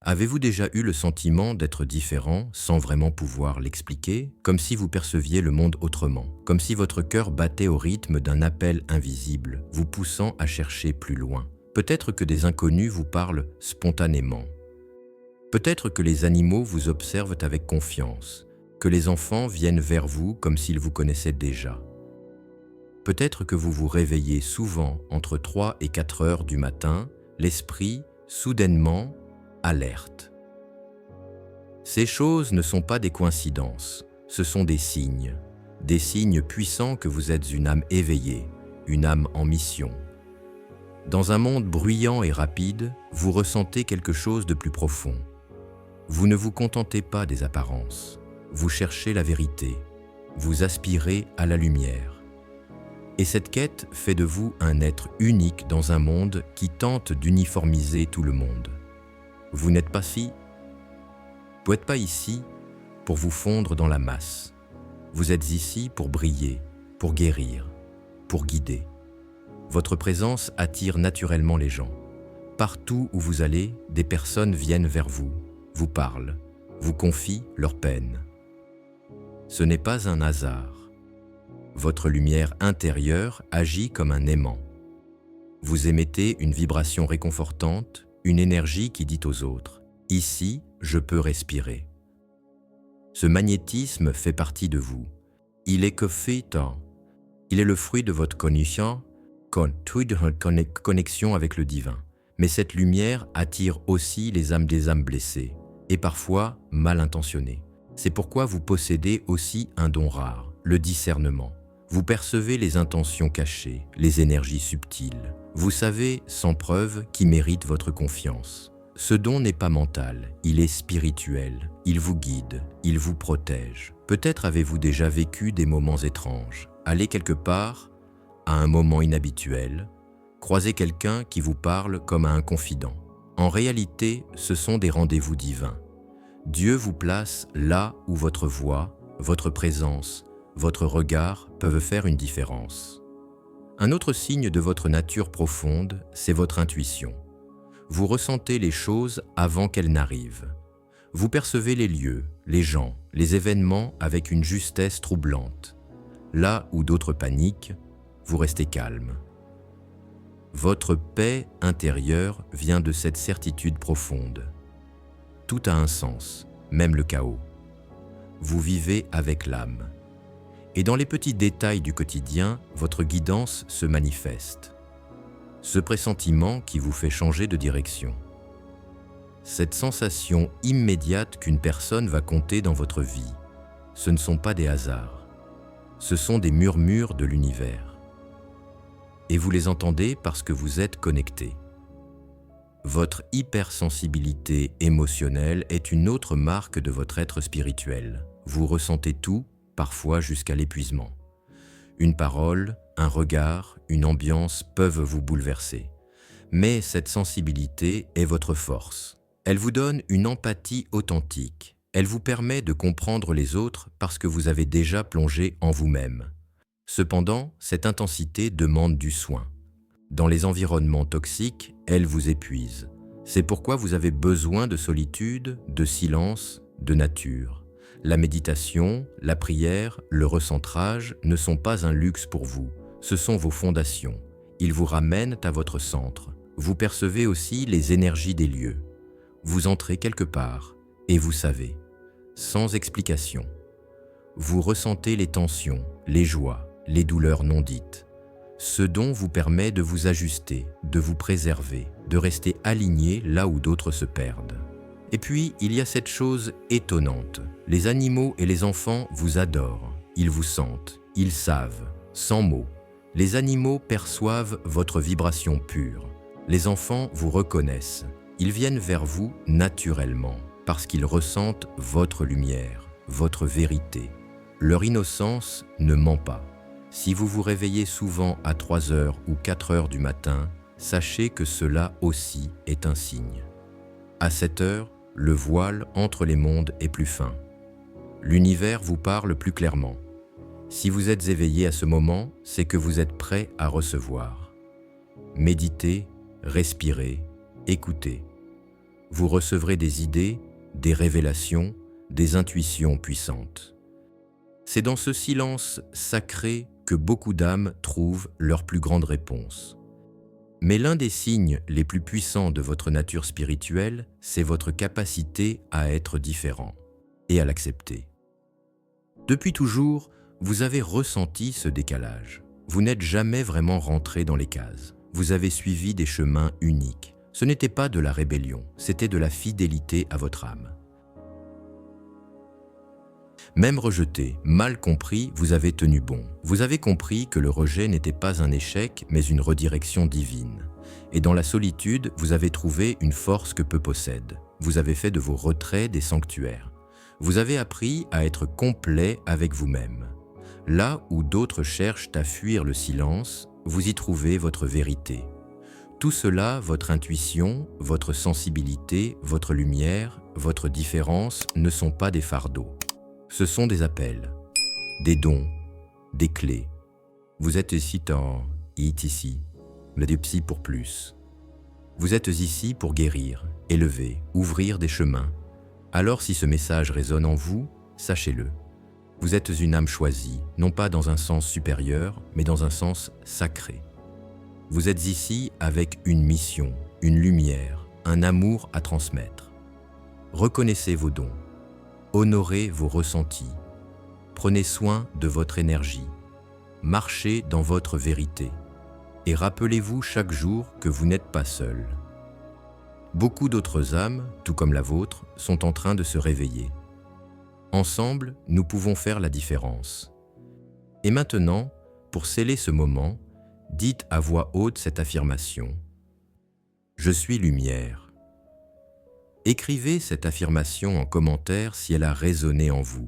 Avez-vous déjà eu le sentiment d'être différent sans vraiment pouvoir l'expliquer, comme si vous perceviez le monde autrement, comme si votre cœur battait au rythme d'un appel invisible, vous poussant à chercher plus loin? Peut-être que des inconnus vous parlent spontanément. Peut-être que les animaux vous observent avec confiance, que les enfants viennent vers vous comme s'ils vous connaissaient déjà. Peut-être que vous vous réveillez souvent entre 3 et 4 heures du matin, l'esprit soudainement alerte. Ces choses ne sont pas des coïncidences, ce sont des signes puissants que vous êtes une âme éveillée, une âme en mission. Dans un monde bruyant et rapide, vous ressentez quelque chose de plus profond. Vous ne vous contentez pas des apparences, vous cherchez la vérité, vous aspirez à la lumière. Et cette quête fait de vous un être unique dans un monde qui tente d'uniformiser tout le monde. Vous n'êtes pas vous n'êtes pas ici pour vous fondre dans la masse. Vous êtes ici pour briller, pour guérir, pour guider. Votre présence attire naturellement les gens. Partout où vous allez, des personnes viennent vers vous, vous parlent, vous confient leurs peines. Ce n'est pas un hasard. Votre lumière intérieure agit comme un aimant. Vous émettez une vibration réconfortante, une énergie qui dit aux autres « Ici, je peux respirer ». Ce magnétisme fait partie de vous. Il est il est le fruit de votre connexion avec le divin. Mais cette lumière attire aussi les âmes des âmes blessées, et parfois mal intentionnées. C'est pourquoi vous possédez aussi un don rare, le discernement. Vous percevez les intentions cachées, les énergies subtiles. Vous savez, sans preuve, qui mérite votre confiance. Ce don n'est pas mental, il est spirituel. Il vous guide, il vous protège. Peut-être avez-vous déjà vécu des moments étranges. Allez quelque part, à un moment inhabituel, croisez quelqu'un qui vous parle comme à un confident. En réalité, ce sont des rendez-vous divins. Dieu vous place là où votre voix, votre présence, votre regard peuvent faire une différence. Un autre signe de votre nature profonde, c'est votre intuition. Vous ressentez les choses avant qu'elles n'arrivent. Vous percevez les lieux, les gens, les événements avec une justesse troublante. Là où d'autres paniquent, vous restez calme. Votre paix intérieure vient de cette certitude profonde. Tout a un sens, même le chaos. Vous vivez avec l'âme. Et dans les petits détails du quotidien, votre guidance se manifeste. Ce pressentiment qui vous fait changer de direction. Cette sensation immédiate qu'une personne va compter dans votre vie, ce ne sont pas des hasards. Ce sont des murmures de l'univers. Et vous les entendez parce que vous êtes connecté. Votre hypersensibilité émotionnelle est une autre marque de votre être spirituel. Vous ressentez tout, parfois jusqu'à l'épuisement. Une parole, un regard, une ambiance peuvent vous bouleverser. Mais cette sensibilité est votre force. Elle vous donne une empathie authentique. Elle vous permet de comprendre les autres parce que vous avez déjà plongé en vous-même. Cependant, cette intensité demande du soin. Dans les environnements toxiques, elle vous épuise. C'est pourquoi vous avez besoin de solitude, de silence, de nature. La méditation, la prière, le recentrage ne sont pas un luxe pour vous. Ce sont vos fondations. Ils vous ramènent à votre centre. Vous percevez aussi les énergies des lieux. Vous entrez quelque part et vous savez, sans explication. Vous ressentez les tensions, les joies, les douleurs non dites. Ce don vous permet de vous ajuster, de vous préserver, de rester aligné là où d'autres se perdent. Et puis, il y a cette chose étonnante. Les animaux et les enfants vous adorent. Ils vous sentent, ils savent, sans mots. Les animaux perçoivent votre vibration pure. Les enfants vous reconnaissent. Ils viennent vers vous naturellement, parce qu'ils ressentent votre lumière, votre vérité. Leur innocence ne ment pas. Si vous vous réveillez souvent à 3 heures ou 4 heures du matin, sachez que cela aussi est un signe. À 7 heures, le voile entre les mondes est plus fin. L'univers vous parle plus clairement. Si vous êtes éveillé à ce moment, c'est que vous êtes prêt à recevoir. Méditez, respirez, écoutez. vous recevrez des idées, des révélations, des intuitions puissantes. C'est dans ce silence sacré que beaucoup d'âmes trouvent leur plus grande réponse. Mais l'un des signes les plus puissants de votre nature spirituelle, c'est votre capacité à être différent et à l'accepter. Depuis toujours, vous avez ressenti ce décalage. Vous n'êtes jamais vraiment rentré dans les cases. Vous avez suivi des chemins uniques. Ce n'était pas de la rébellion, c'était de la fidélité à votre âme. Même rejeté, mal compris, vous avez tenu bon. Vous avez compris que le rejet n'était pas un échec, mais une redirection divine. Et dans la solitude, vous avez trouvé une force que peu possède. Vous avez fait de vos retraits des sanctuaires. Vous avez appris à être complet avec vous-même. Là où d'autres cherchent à fuir le silence, vous y trouvez votre vérité. Tout cela, votre intuition, votre sensibilité, votre lumière, votre différence, ne sont pas des fardeaux. Ce sont des appels, des dons, des clés. Vous êtes ici le psy pour plus. Vous êtes ici pour guérir, élever, ouvrir des chemins. Alors si ce message résonne en vous, sachez-le. Vous êtes une âme choisie, non pas dans un sens supérieur, mais dans un sens sacré. Vous êtes ici avec une mission, une lumière, un amour à transmettre. Reconnaissez vos dons. Honorez vos ressentis. Prenez soin de votre énergie. Marchez dans votre vérité. Et rappelez-vous chaque jour que vous n'êtes pas seul. Beaucoup d'autres âmes, tout comme la vôtre, sont en train de se réveiller. Ensemble, nous pouvons faire la différence. Et maintenant, pour sceller ce moment, dites à voix haute cette affirmation. Je suis lumière. Écrivez cette affirmation en commentaire si elle a résonné en vous.